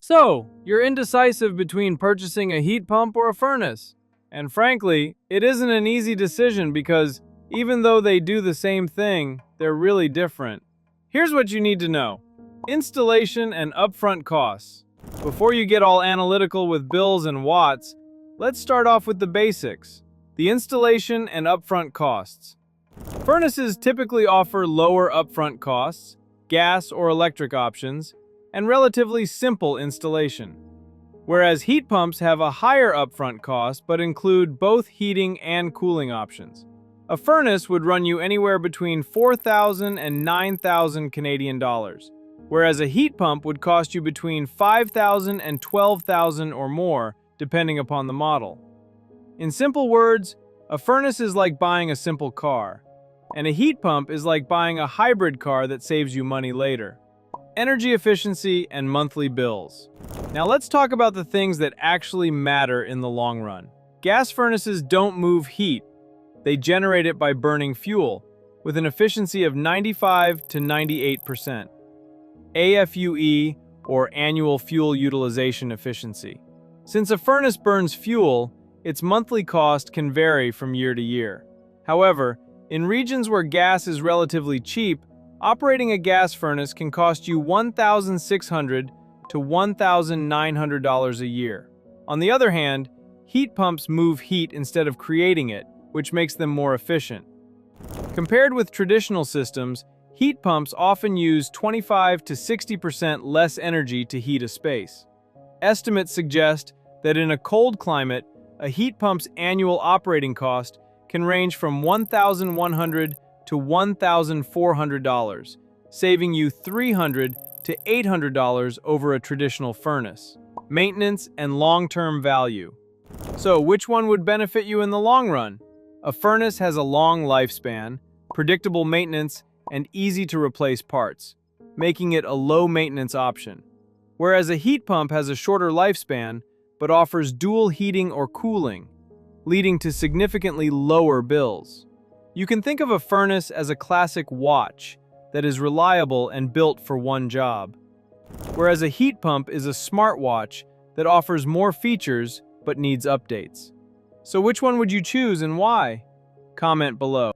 So, you're indecisive between purchasing a heat pump or a furnace. And frankly, it isn't an easy decision because even though they do the same thing, they're really different. Here's what you need to know. Installation and upfront costs. Before you get all analytical with bills and watts, let's start off with the basics. The installation and upfront costs. Furnaces typically offer lower upfront costs, gas or electric options, and relatively simple installation. Whereas heat pumps have a higher upfront cost but include both heating and cooling options. A furnace would run you anywhere between 4,000 and 9,000 Canadian dollars, whereas a heat pump would cost you between 5,000 and 12,000 or more, depending upon the model. In simple words, a furnace is like buying a simple car, and a heat pump is like buying a hybrid car that saves you money later. Energy efficiency and monthly bills. Now let's talk about the things that actually matter in the long run. Gas furnaces don't move heat. They generate it by burning fuel, with an efficiency of 95 to 98%. AFUE, or annual fuel utilization efficiency. Since a furnace burns fuel, its monthly cost can vary from year to year. However, in regions where gas is relatively cheap, operating a gas furnace can cost you $1,600 to $1,900 a year. On the other hand, heat pumps move heat instead of creating it, which makes them more efficient. Compared with traditional systems, heat pumps often use 25 to 60% less energy to heat a space. Estimates suggest that in a cold climate, a heat pump's annual operating cost can range from $1,100 to $1,400, saving you $300 to $800 over a traditional furnace. Maintenance and long-term value. So, which one would benefit you in the long run? A furnace has a long lifespan, predictable maintenance, and easy-to-replace parts, making it a low-maintenance option. Whereas a heat pump has a shorter lifespan, but offers dual heating or cooling, leading to significantly lower bills. You can think of a furnace as a classic watch that is reliable and built for one job, whereas a heat pump is a smartwatch that offers more features but needs updates. So which one would you choose and why? Comment below.